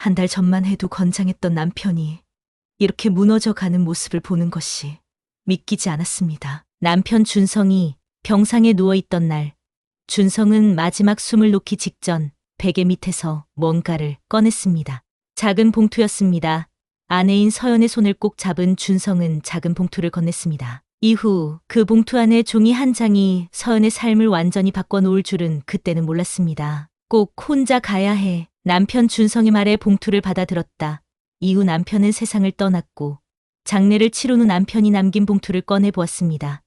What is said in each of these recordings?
한 달 전만 해도 건장했던 남편이 이렇게 무너져가는 모습을 보는 것이 믿기지 않았습니다. 남편 준성이 병상에 누워있던 날, 준성은 마지막 숨을 놓기 직전 베개 밑에서 뭔가를 꺼냈습니다. 작은 봉투였습니다. 아내인 서연의 손을 꼭 잡은 준성은 작은 봉투를 건넸습니다. 이후 그 봉투 안에 종이 한 장이 서연의 삶을 완전히 바꿔놓을 줄은 그때는 몰랐습니다. 꼭 혼자 가야 해. 남편 준성의 말에 봉투를 받아들었다. 이후 남편은 세상을 떠났고 장례를 치른 후 남편이 남긴 봉투를 꺼내보았습니다.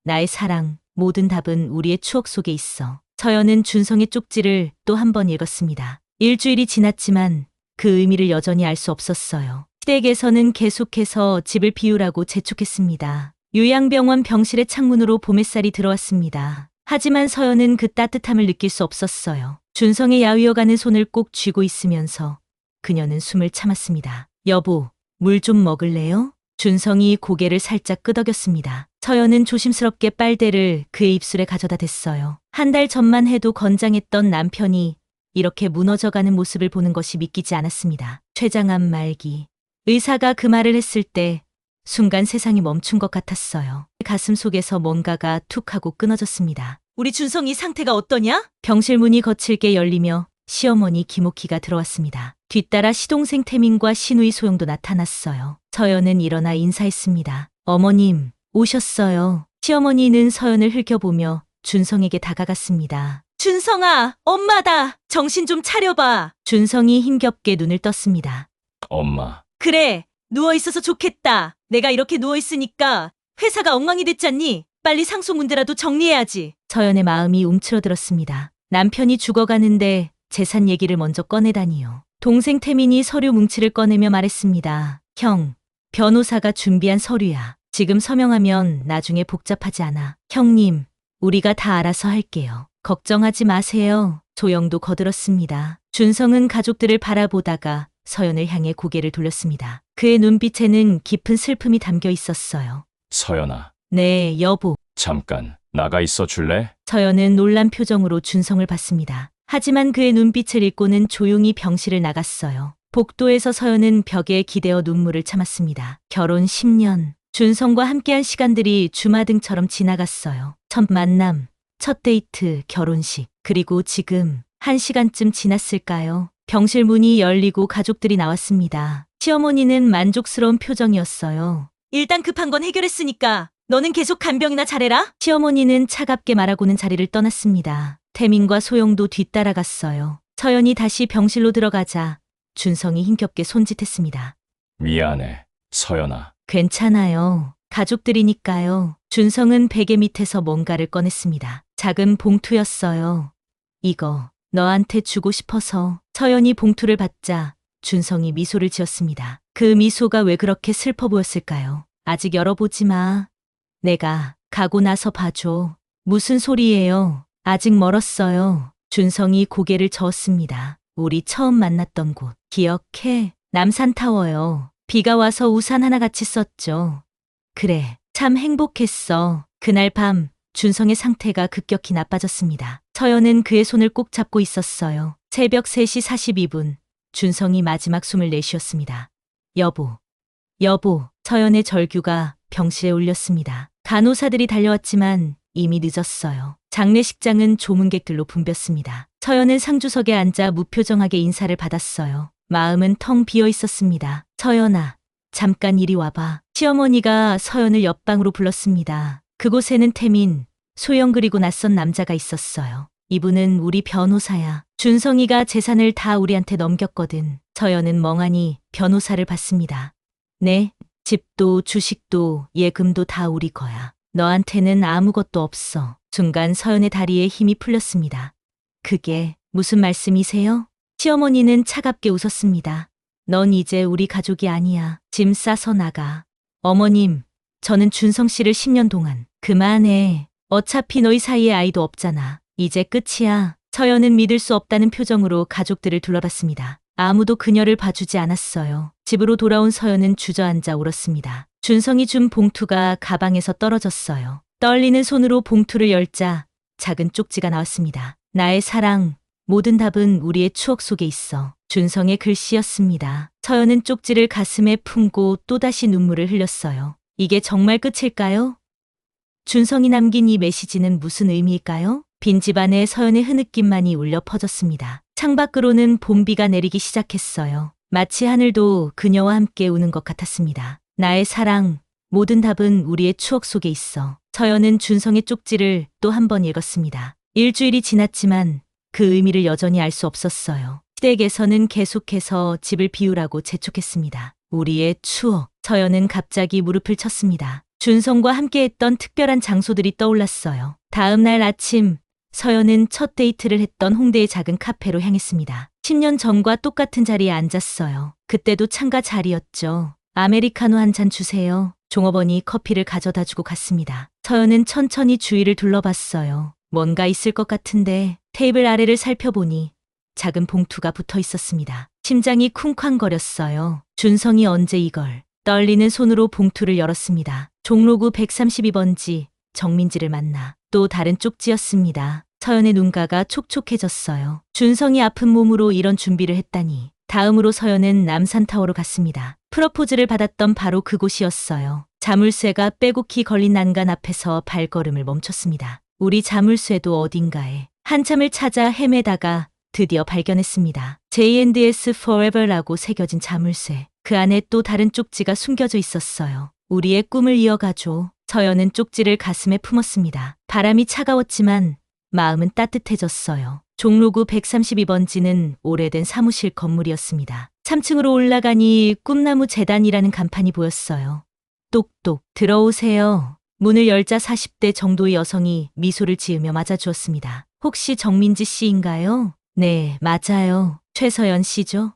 나의 사랑, 모든 답은 우리의 추억 속에 있어. 서연은 준성의 쪽지를 또 한 번 읽었습니다. 일주일이 지났지만 그 의미를 여전히 알 수 없었어요. 시댁에서는 계속해서 집을 비우라고 재촉했습니다. 요양병원 병실의 창문으로 봄햇살이 들어왔습니다. 하지만 서연은 그 따뜻함을 느낄 수 없었어요. 준성의 야위어가는 손을 꼭 쥐고 있으면서 그녀는 숨을 참았습니다. 여보, 물 좀 먹을래요? 준성이 고개를 살짝 끄덕였습니다. 서연은 조심스럽게 빨대를 그의 입술에 가져다 댔어요. 한 달 전만 해도 건장했던 남편이 이렇게 무너져가는 모습을 보는 것이 믿기지 않았습니다. 췌장암 말기. 의사가 그 말을 했을 때 순간 세상이 멈춘 것 같았어요. 가슴 속에서 뭔가가 툭 하고 끊어졌습니다. 우리 준성이 상태가 어떠냐? 병실 문이 거칠게 열리며 시어머니 김옥희가 들어왔습니다. 뒤따라 시동생 태민과 시누이 소영도 나타났어요. 서연은 일어나 인사했습니다. 어머님, 오셨어요. 시어머니는 서연을 흘겨보며 준성에게 다가갔습니다. 준성아, 엄마다. 정신 좀 차려봐. 준성이 힘겹게 눈을 떴습니다. 엄마, 그래, 누워있어서 좋겠다. 내가 이렇게 누워있으니까 회사가 엉망이 됐잖니? 빨리 상속 문제라도 정리해야지. 서연의 마음이 움츠러들었습니다. 남편이 죽어가는데 재산 얘기를 먼저 꺼내다니요. 동생 태민이 서류 뭉치를 꺼내며 말했습니다. 형, 변호사가 준비한 서류야. 지금 서명하면 나중에 복잡하지 않아. 형님, 우리가 다 알아서 할게요. 걱정하지 마세요. 소영도 거들었습니다. 준성은 가족들을 바라보다가 서연을 향해 고개를 돌렸습니다. 그의 눈빛에는 깊은 슬픔이 담겨 있었어요. 서연아, 네, 여보. 잠깐 나가 있어 줄래? 서연은 놀란 표정으로 준성을 봤습니다. 하지만 그의 눈빛을 읽고는 조용히 병실을 나갔어요. 복도에서 서연은 벽에 기대어 눈물을 참았습니다. 결혼 10년. 준성과 함께한 시간들이 주마등처럼 지나갔어요. 첫 만남, 첫 데이트, 결혼식. 그리고 지금 1시간쯤 지났을까요? 병실 문이 열리고 가족들이 나왔습니다. 시어머니는 만족스러운 표정이었어요. 일단 급한 건 해결했으니까 너는 계속 간병이나 잘해라. 시어머니는 차갑게 말하고는 자리를 떠났습니다. 태민과 소영도 뒤따라갔어요. 서연이 다시 병실로 들어가자 준성이 힘겹게 손짓했습니다. 미안해, 서연아. 괜찮아요. 가족들이니까요. 준성은 베개 밑에서 뭔가를 꺼냈습니다. 작은 봉투였어요. 이거 너한테 주고 싶어서. 서연이 봉투를 받자 준성이 미소를 지었습니다. 그 미소가 왜 그렇게 슬퍼 보였을까요? 아직 열어보지 마. 내가 가고 나서 봐줘. 무슨 소리예요? 아직 멀었어요. 준성이 고개를 저었습니다. 우리 처음 만났던 곳 기억해? 남산타워요. 비가 와서 우산 하나 같이 썼죠. 그래, 참 행복했어. 그날 밤 준성의 상태가 급격히 나빠졌습니다. 서연은 그의 손을 꼭 잡고 있었어요. 새벽 3시 42분 준성이 마지막 숨을 내쉬었습니다. 여보, 여보. 서연의 절규가 병실에 울렸습니다. 간호사들이 달려왔지만 이미 늦었어요. 장례식장은 조문객들로 붐볐습니다. 서연은 상주석에 앉아 무표정하게 인사를 받았어요. 마음은 텅 비어 있었습니다. 서연아, 잠깐 이리 와봐. 시어머니가 서연을 옆방으로 불렀습니다. 그곳에는 태민, 소영 그리고 낯선 남자가 있었어요. 이분은 우리 변호사야. 준성이가 재산을 다 우리한테 넘겼거든. 서연은 멍하니 변호사를 봤습니다. 네, 집도 주식도 예금도 다 우리 거야. 너한테는 아무것도 없어. 순간 서연의 다리에 힘이 풀렸습니다. 그게 무슨 말씀이세요? 시어머니는 차갑게 웃었습니다. 넌 이제 우리 가족이 아니야. 짐 싸서 나가. 어머님, 저는 준성 씨를 10년 동안. 그만해. 어차피 너희 사이에 아이도 없잖아. 이제 끝이야. 서연은 믿을 수 없다는 표정으로 가족들을 둘러봤습니다. 아무도 그녀를 봐주지 않았어요. 집으로 돌아온 서연은 주저앉아 울었습니다. 준성이 준 봉투가 가방에서 떨어졌어요. 떨리는 손으로 봉투를 열자 작은 쪽지가 나왔습니다. 나의 사랑, 모든 답은 우리의 추억 속에 있어. 준성의 글씨였습니다. 서연은 쪽지를 가슴에 품고 또다시 눈물을 흘렸어요. 이게 정말 끝일까요? 준성이 남긴 이 메시지는 무슨 의미일까요? 빈 집안에 서연의 흐느낌만이 울려 퍼졌습니다. 창밖으로는 봄비가 내리기 시작했어요. 마치 하늘도 그녀와 함께 우는 것 같았습니다. 나의 사랑, 모든 답은 우리의 추억 속에 있어. 서연은 준성의 쪽지를 또 한 번 읽었습니다. 일주일이 지났지만 그 의미를 여전히 알 수 없었어요. 시댁에서는 계속해서 집을 비우라고 재촉했습니다. 우리의 추억. 서연은 갑자기 무릎을 쳤습니다. 준성과 함께했던 특별한 장소들이 떠올랐어요. 다음 날 아침, 서연은 첫 데이트를 했던 홍대의 작은 카페로 향했습니다. 10년 전과 똑같은 자리에 앉았어요. 그때도 창가 자리였죠. 아메리카노 한 잔 주세요. 종업원이 커피를 가져다 주고 갔습니다. 서연은 천천히 주위를 둘러봤어요. 뭔가 있을 것 같은데 테이블 아래를 살펴보니 작은 봉투가 붙어 있었습니다. 심장이 쿵쾅거렸어요. 준성이 언제 이걸. 떨리는 손으로 봉투를 열었습니다. 종로구 132번지 정민지를 만나. 또 다른 쪽지였습니다. 서연의 눈가가 촉촉해졌어요. 준성이 아픈 몸으로 이런 준비를 했다니. 다음으로 서연은 남산타워로 갔습니다. 프러포즈를 받았던 바로 그곳이었어요. 자물쇠가 빼곡히 걸린 난간 앞에서 발걸음을 멈췄습니다. 우리 자물쇠도 어딘가에. 한참을 찾아 헤매다가 드디어 발견했습니다. J&S Forever라고 새겨진 자물쇠. 그 안에 또 다른 쪽지가 숨겨져 있었어요. 우리의 꿈을 이어가줘. 서연은 쪽지를 가슴에 품었습니다. 바람이 차가웠지만 마음은 따뜻해졌어요. 종로구 132번지는 오래된 사무실 건물이었습니다. 3층으로 올라가니 꿈나무 재단이라는 간판이 보였어요. 똑똑 들어오세요. 문을 열자 40대 정도의 여성이 미소를 지으며 맞아주었습니다. 혹시 정민지 씨인가요? 네, 맞아요. 최서연 씨죠?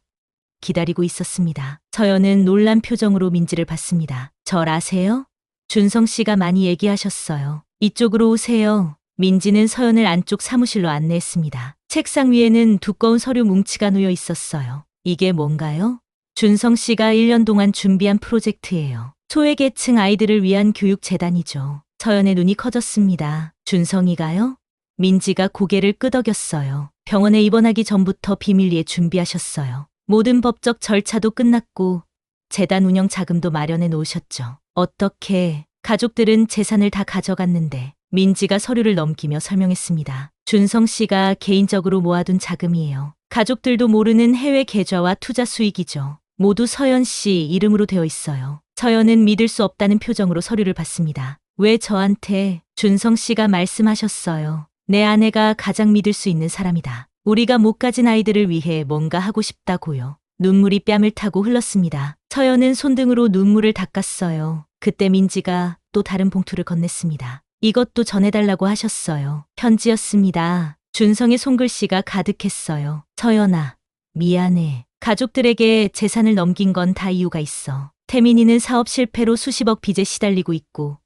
기다리고 있었습니다. 서연은 놀란 표정으로 민지를 봤습니다. 절 아세요? 준성 씨가 많이 얘기하셨어요. 이쪽으로 오세요. 민지는 서연을 안쪽 사무실로 안내했습니다. 책상 위에는 두꺼운 서류 뭉치가 놓여 있었어요. 이게 뭔가요? 준성 씨가 1년 동안 준비한 프로젝트예요. 소외계층 아이들을 위한 교육재단이죠. 서연의 눈이 커졌습니다. 준성이가요? 민지가 고개를 끄덕였어요. 병원에 입원하기 전부터 비밀리에 준비하셨어요. 모든 법적 절차도 끝났고 재단 운영 자금도 마련해 놓으셨죠. 어떻게 가족들은 재산을 다 가져갔는데 민지가 서류를 넘기며 설명했습니다. 준성 씨가 개인적으로 모아둔 자금이에요. 가족들도 모르는 해외 계좌와 투자 수익이죠. 모두 서연 씨 이름으로 되어 있어요. 서연은 믿을 수 없다는 표정으로 서류를 봤습니다. 왜 저한테? 준성 씨가 말씀하셨어요. 내 아내가 가장 믿을 수 있는 사람이다. 우리가 못 가진 아이들을 위해 뭔가 하고 싶다고요. 눈물이 뺨을 타고 흘렀습니다. 서연은 손등으로 눈물을 닦았어요. 그때 민지가 또 다른 봉투를 건넸습니다. 이것도 전해달라고 하셨어요. 편지였습니다. 준성의 손글씨가 가득했어요. 서연아, 미안해. 가족들에게 재산을 넘긴 건 다 이유가 있어. 태민이는 사업 실패로 수십억 빚에 시달리고 있고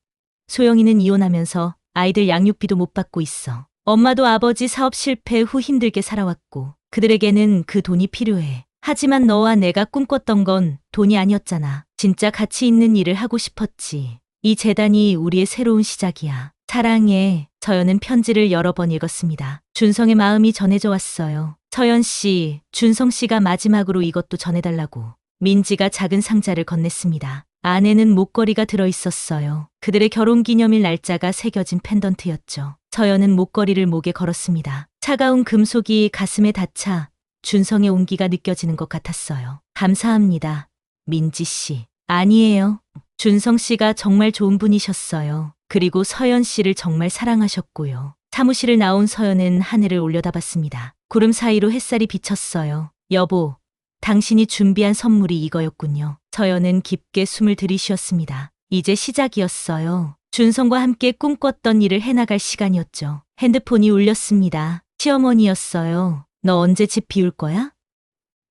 소영이는 이혼하면서 아이들 양육비도 못 받고 있어. 엄마도 아버지 사업 실패 후 힘들게 살아왔고 그들에게는 그 돈이 필요해. 하지만 너와 내가 꿈꿨던 건 돈이 아니었잖아. 진짜 가치 있는 일을 하고 싶었지. 이 재단이 우리의 새로운 시작이야. 사랑해. 서연은 편지를 여러 번 읽었습니다. 준성의 마음이 전해져 왔어요. 서연 씨, 준성 씨가 마지막으로 이것도 전해달라고. 민지가 작은 상자를 건넸습니다. 안에는 목걸이가 들어있었어요. 그들의 결혼기념일 날짜가 새겨진 펜던트였죠. 서연은 목걸이를 목에 걸었습니다. 차가운 금속이 가슴에 닿자 준성의 온기가 느껴지는 것 같았어요. 감사합니다. 민지 씨. 아니에요. 준성 씨가 정말 좋은 분이셨어요. 그리고 서연 씨를 정말 사랑하셨고요. 사무실을 나온 서연은 하늘을 올려다봤습니다. 구름 사이로 햇살이 비쳤어요. 여보, 당신이 준비한 선물이 이거였군요. 서연은 깊게 숨을 들이쉬었습니다. 이제 시작이었어요. 준성과 함께 꿈꿨던 일을 해나갈 시간이었죠. 핸드폰이 울렸습니다. 시어머니였어요. 너 언제 집 비울 거야?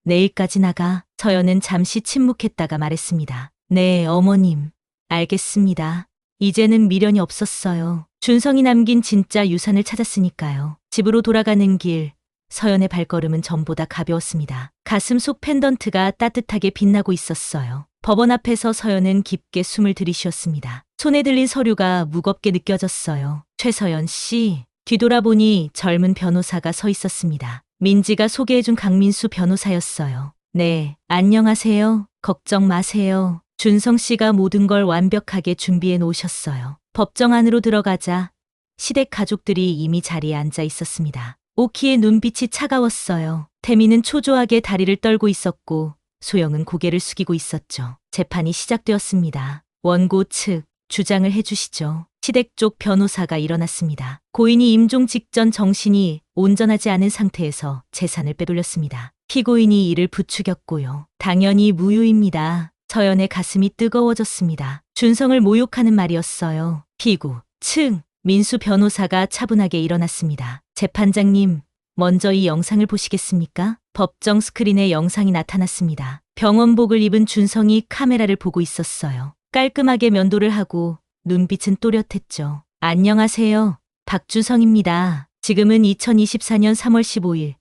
내일까지 나가. 서연은 잠시 침묵했다가 말했습니다. 네, 어머님. 알겠습니다. 이제는 미련이 없었어요. 준성이 남긴 진짜 유산을 찾았으니까요. 집으로 돌아가는 길, 서연의 발걸음은 전보다 가벼웠습니다. 가슴 속 펜던트가 따뜻하게 빛나고 있었어요. 법원 앞에서 서연은 깊게 숨을 들이쉬었습니다. 손에 들린 서류가 무겁게 느껴졌어요. 최서연 씨. 뒤돌아보니 젊은 변호사가 서 있었습니다. 민지가 소개해준 강민수 변호사였어요. 네, 안녕하세요. 걱정 마세요. 준성 씨가 모든 걸 완벽하게 준비해 놓으셨어요. 법정 안으로 들어가자 시댁 가족들이 이미 자리에 앉아 있었습니다. 오키의 눈빛이 차가웠어요. 태미는 초조하게 다리를 떨고 있었고 소영은 고개를 숙이고 있었죠. 재판이 시작되었습니다. 원고 측 주장을 해주시죠. 시댁 쪽 변호사가 일어났습니다. 고인이 임종 직전 정신이 온전하지 않은 상태에서 재산을 빼돌렸습니다. 피고인이 이를 부추겼고요. 당연히 무효입니다. 서연의 가슴이 뜨거워졌습니다. 준성을 모욕하는 말이었어요. 피고 측 민수 변호사가 차분하게 일어났습니다. 재판장님, 먼저 이 영상을 보시겠습니까? 법정 스크린에 영상이 나타났습니다. 병원복을 입은 준성이 카메라를 보고 있었어요. 깔끔하게 면도를 하고 눈빛은 또렷했죠. 안녕하세요. 박준성입니다. 지금은 2024년 3월 15일.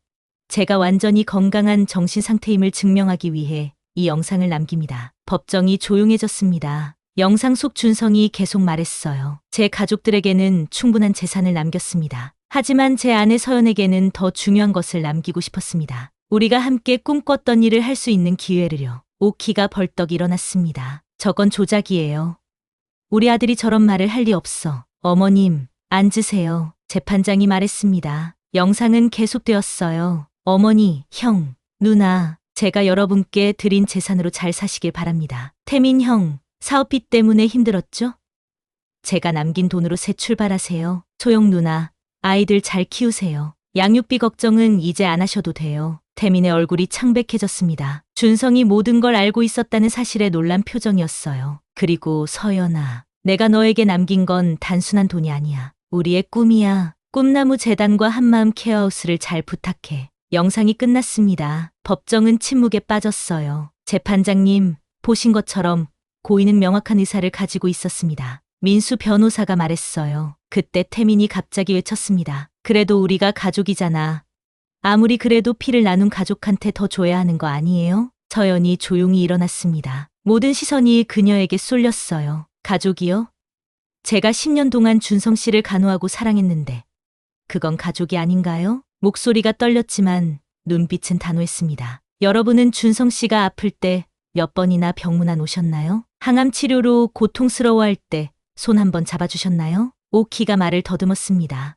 제가 완전히 건강한 정신 상태임을 증명하기 위해 이 영상을 남깁니다. 법정이 조용해졌습니다. 영상 속 준성이 계속 말했어요. 제 가족들에게는 충분한 재산을 남겼습니다. 하지만 제 아내 서연에게는 더 중요한 것을 남기고 싶었습니다. 우리가 함께 꿈꿨던 일을 할 수 있는 기회를요. 오키가 벌떡 일어났습니다. 저건 조작이에요. 우리 아들이 저런 말을 할 리 없어. 어머님, 앉으세요. 재판장이 말했습니다. 영상은 계속되었어요. 어머니, 형, 누나, 제가 여러분께 드린 재산으로 잘 사시길 바랍니다. 태민 형, 사업비 때문에 힘들었죠? 제가 남긴 돈으로 새 출발하세요. 소영 누나, 아이들 잘 키우세요. 양육비 걱정은 이제 안 하셔도 돼요. 태민의 얼굴이 창백해졌습니다. 준성이 모든 걸 알고 있었다는 사실에 놀란 표정이었어요. 그리고 서연아, 내가 너에게 남긴 건 단순한 돈이 아니야. 우리의 꿈이야. 꿈나무 재단과 한마음 케어하우스를 잘 부탁해. 영상이 끝났습니다. 법정은 침묵에 빠졌어요. 재판장님, 보신 것처럼 고인은 명확한 의사를 가지고 있었습니다. 민수 변호사가 말했어요. 그때 태민이 갑자기 외쳤습니다. 그래도 우리가 가족이잖아. 아무리 그래도 피를 나눈 가족한테 더 줘야 하는 거 아니에요? 서연이 조용히 일어났습니다. 모든 시선이 그녀에게 쏠렸어요. 가족이요? 제가 10년 동안 준성 씨를 간호하고 사랑했는데 그건 가족이 아닌가요? 목소리가 떨렸지만 눈빛은 단호했습니다. 여러분은 준성 씨가 아플 때 몇 번이나 병문안 오셨나요? 항암 치료로 고통스러워할 때 손 한번 잡아주셨나요? 오키가 말을 더듬었습니다.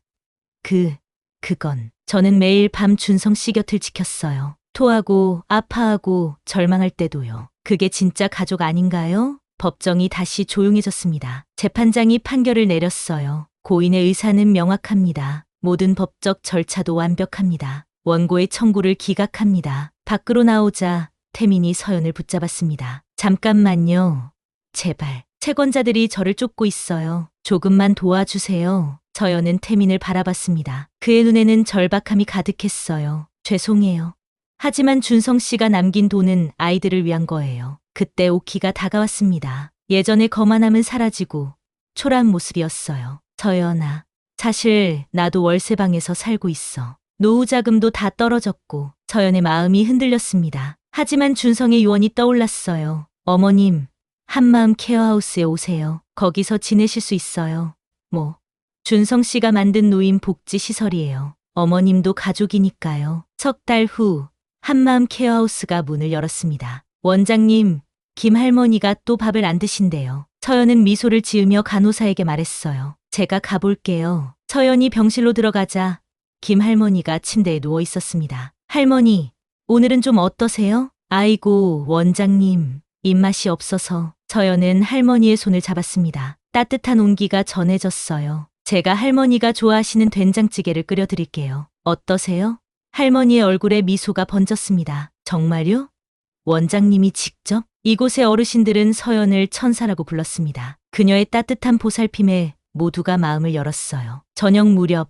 그건 저는 매일 밤 준성 씨 곁을 지켰어요. 토하고 아파하고 절망할 때도요. 그게 진짜 가족 아닌가요? 법정이 다시 조용해졌습니다. 재판장이 판결을 내렸어요. 고인의 의사는 명확합니다. 모든 법적 절차도 완벽합니다. 원고의 청구를 기각합니다. 밖으로 나오자 태민이 서연을 붙잡았습니다. 잠깐만요. 제발. 채권자들이 저를 쫓고 있어요. 조금만 도와주세요. 서연은 태민을 바라봤습니다. 그의 눈에는 절박함이 가득했어요. 죄송해요. 하지만 준성 씨가 남긴 돈은 아이들을 위한 거예요. 그때 오키가 다가왔습니다. 예전의 거만함은 사라지고 초라한 모습이었어요. 서연아, 사실 나도 월세방에서 살고 있어. 노후 자금도 다 떨어졌고 서연의 마음이 흔들렸습니다. 하지만 준성의 유언이 떠올랐어요. 어머님, 한마음 케어하우스에 오세요. 거기서 지내실 수 있어요. 준성 씨가 만든 노인 복지 시설이에요. 어머님도 가족이니까요. 석 달 후 한마음 케어하우스가 문을 열었습니다. 원장님, 김 할머니가 또 밥을 안 드신대요. 서연은 미소를 지으며 간호사에게 말했어요. 제가 가볼게요. 서연이 병실로 들어가자 김 할머니가 침대에 누워 있었습니다. 할머니, 오늘은 좀 어떠세요? 아이고, 원장님, 입맛이 없어서. 서연은 할머니의 손을 잡았습니다. 따뜻한 온기가 전해졌어요. 제가 할머니가 좋아하시는 된장찌개를 끓여드릴게요. 어떠세요? 할머니의 얼굴에 미소가 번졌습니다. 정말요? 원장님이 직접? 이곳의 어르신들은 서연을 천사라고 불렀습니다. 그녀의 따뜻한 보살핌에 모두가 마음을 열었어요. 저녁 무렵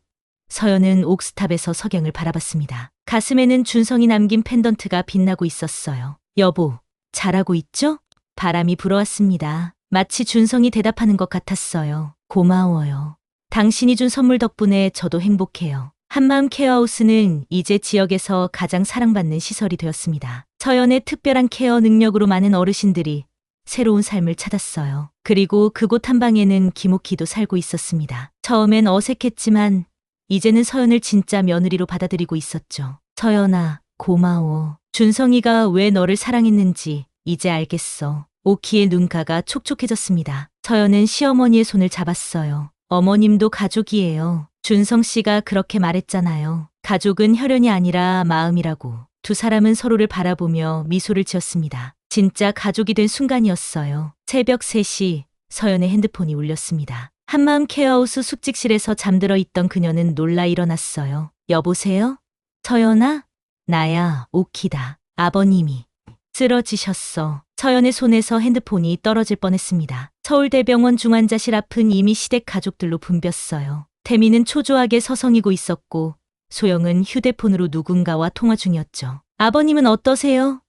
서연은 옥스탑에서 석양을 바라봤습니다. 가슴에는 준성이 남긴 펜던트가 빛나고 있었어요. 여보, 잘하고 있죠? 바람이 불어왔습니다. 마치 준성이 대답하는 것 같았어요. 고마워요. 당신이 준 선물 덕분에 저도 행복해요. 한마음 케어하우스는 이제 지역에서 가장 사랑받는 시설이 되었습니다. 서연의 특별한 케어 능력으로 많은 어르신들이 새로운 삶을 찾았어요. 그리고 그곳 한 방에는 김옥희도 살고 있었습니다. 처음엔 어색했지만 이제는 서연을 진짜 며느리로 받아들이고 있었죠. 서연아, 고마워. 준성이가 왜 너를 사랑했는지 이제 알겠어. 오키의 눈가가 촉촉해졌습니다. 서연은 시어머니의 손을 잡았어요. 어머님도 가족이에요. 준성 씨가 그렇게 말했잖아요. 가족은 혈연이 아니라 마음이라고. 두 사람은 서로를 바라보며 미소를 지었습니다. 진짜 가족이 된 순간이었어요. 새벽 3시 서연의 핸드폰이 울렸습니다. 한마음 케어하우스 숙직실에서 잠들어 있던 그녀는 놀라 일어났어요. 여보세요? 서연아? 나야, 오키다. 아버님이 쓰러지셨어. 서연의 손에서 핸드폰이 떨어질 뻔했습니다. 서울대병원 중환자실 앞은 이미 시댁 가족들로 붐볐어요. 태미는 초조하게 서성이고 있었고 소영은 휴대폰으로 누군가와 통화 중이었죠. 아버님은 어떠세요?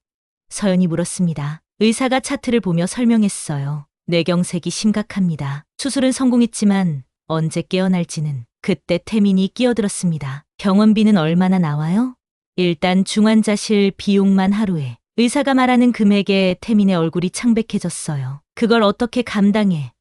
서연이 물었습니다. 의사가 차트를 보며 설명했어요. 뇌경색이 심각합니다. 수술은 성공했지만 언제 깨어날지는. 그때 태민이 끼어들었습니다. 병원비는 얼마나 나와요? 일단 중환자실 비용만 하루에. 의사가 말하는 금액에 태민의 얼굴이 창백해졌어요. 그걸 어떻게 감당해?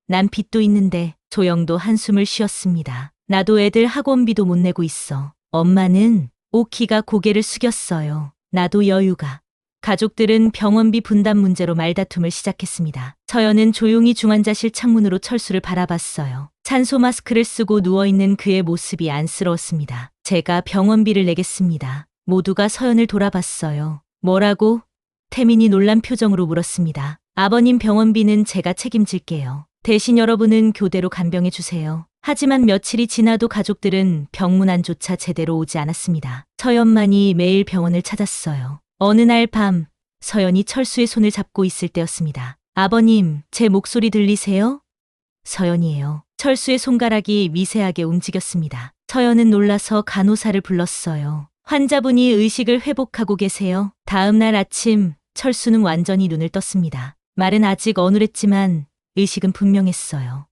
난 빚도 있는데. 소영도 한숨을 쉬었습니다. 나도 애들 학원비도 못 내고 있어. 엄마는? 오키가 고개를 숙였어요. 나도 여유가. 가족들은 병원비 분담 문제로 말다툼을 시작했습니다. 서연은 조용히 중환자실 창문으로 철수를 바라봤어요. 산소 마스크를 쓰고 누워있는 그의 모습이 안쓰러웠습니다. 제가 병원비를 내겠습니다. 모두가 서연을 돌아봤어요. 뭐라고? 태민이 놀란 표정으로 물었습니다. 아버님 병원비는 제가 책임질게요. 대신 여러분은 교대로 간병해 주세요. 하지만 며칠이 지나도 가족들은 병문안조차 제대로 오지 않았습니다. 서연만이 매일 병원을 찾았어요. 어느 날 밤, 서연이 철수의 손을 잡고 있을 때였습니다. 아버님, 제 목소리 들리세요? 서연이에요. 철수의 손가락이 미세하게 움직였습니다. 서연은 놀라서 간호사를 불렀어요. 환자분이 의식을 회복하고 계세요. 다음 날 아침, 철수는 완전히 눈을 떴습니다. 말은 아직 어눌했지만 의식은 분명했어요.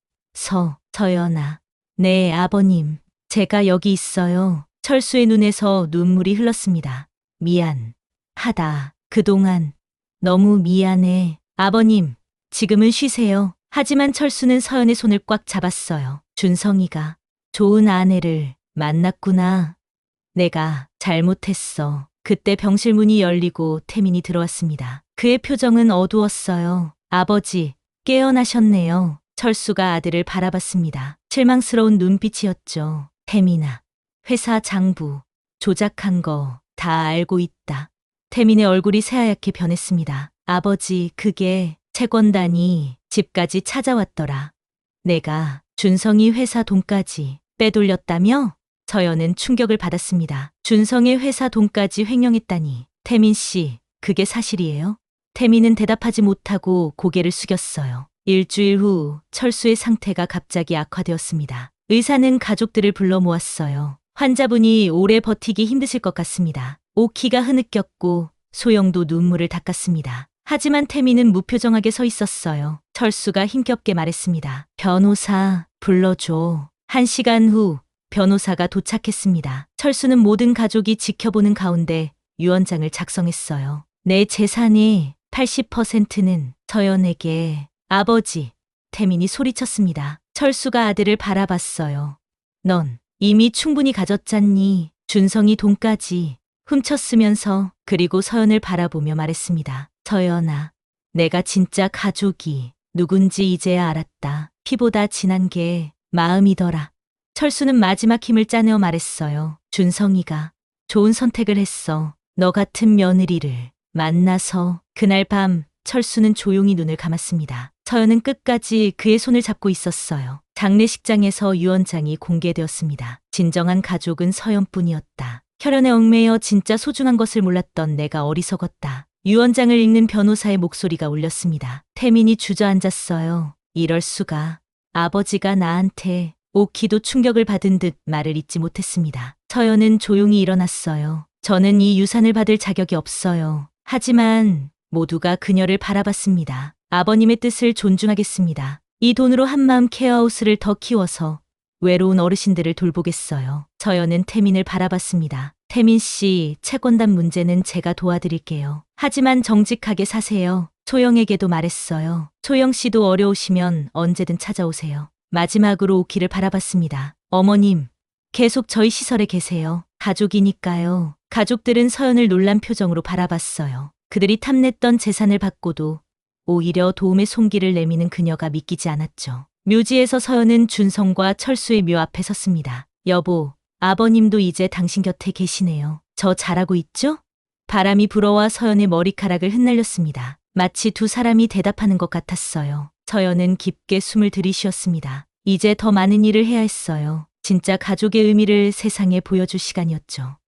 서연아. 네, 아버님. 제가 여기 있어요. 철수의 눈에서 눈물이 흘렀습니다. 미안하다. 그동안 너무 미안해. 아버님, 지금은 쉬세요. 하지만 철수는 서연의 손을 꽉 잡았어요. 준성이가 좋은 아내를 만났구나. 내가 잘못했어. 그때 병실 문이 열리고 태민이 들어왔습니다. 그의 표정은 어두웠어요. 아버지, 깨어나셨네요. 철수가 아들을 바라봤습니다. 실망스러운 눈빛이었죠. 태민아, 회사 장부 조작한 거 다 알고 있다. 태민의 얼굴이 새하얗게 변했습니다. 아버지, 그게 채권단이 집까지 찾아왔더라. 내가 준성이 회사 돈까지 빼돌렸다며? 서연은 충격을 받았습니다. 준성의 회사 돈까지 횡령했다니. 태민 씨, 그게 사실이에요? 태민은 대답하지 못하고 고개를 숙였어요. 일주일 후 철수의 상태가 갑자기 악화되었습니다. 의사는 가족들을 불러 모았어요. 환자분이 오래 버티기 힘드실 것 같습니다. 오키가 흐느꼈고 소영도 눈물을 닦았습니다. 하지만 태민은 무표정하게 서 있었어요. 철수가 힘겹게 말했습니다. 변호사 불러줘. 1시간 후 변호사가 도착했습니다. 철수는 모든 가족이 지켜보는 가운데 유언장을 작성했어요. 내 재산의 80%는 서연에게. 아버지, 태민이 소리쳤습니다. 철수가 아들을 바라봤어요. 넌 이미 충분히 가졌잖니. 준성이 돈까지 훔쳤으면서. 그리고 서연을 바라보며 말했습니다. 서연아, 내가 진짜 가족이 누군지 이제야 알았다. 피보다 진한 게 마음이더라. 철수는 마지막 힘을 짜내어 말했어요. 준성이가 좋은 선택을 했어. 너 같은 며느리를 만나서. 그날 밤 철수는 조용히 눈을 감았습니다. 서연은 끝까지 그의 손을 잡고 있었어요. 장례식장에서 유언장이 공개되었습니다. 진정한 가족은 서연뿐이었다. 혈연에 얽매여 진짜 소중한 것을 몰랐던 내가 어리석었다. 유언장을 읽는 변호사의 목소리가 울렸습니다. 태민이 주저앉았어요. 이럴 수가. 아버지가 나한테. 오키도 충격을 받은 듯 말을 잇지 못했습니다. 서연은 조용히 일어났어요. 저는 이 유산을 받을 자격이 없어요. 하지만 모두가 그녀를 바라봤습니다. 아버님의 뜻을 존중하겠습니다. 이 돈으로 한마음 케어하우스를 더 키워서 외로운 어르신들을 돌보겠어요. 서연은 태민을 바라봤습니다. 태민 씨, 채권단 문제는 제가 도와드릴게요. 하지만 정직하게 사세요. 소영에게도 말했어요. 소영 씨도 어려우시면 언제든 찾아오세요. 마지막으로 오키를 바라봤습니다. 어머님, 계속 저희 시설에 계세요. 가족이니까요. 가족들은 서연을 놀란 표정으로 바라봤어요. 그들이 탐냈던 재산을 받고도 오히려 도움의 손길을 내미는 그녀가 믿기지 않았죠. 묘지에서 서연은 준성과 철수의 묘 앞에 섰습니다. 여보, 아버님도 이제 당신 곁에 계시네요. 저 잘하고 있죠? 바람이 불어와 서연의 머리카락을 흩날렸습니다. 마치 두 사람이 대답하는 것 같았어요. 서연은 깊게 숨을 들이쉬었습니다. 이제 더 많은 일을 해야 했어요. 진짜 가족의 의미를 세상에 보여줄 시간이었죠.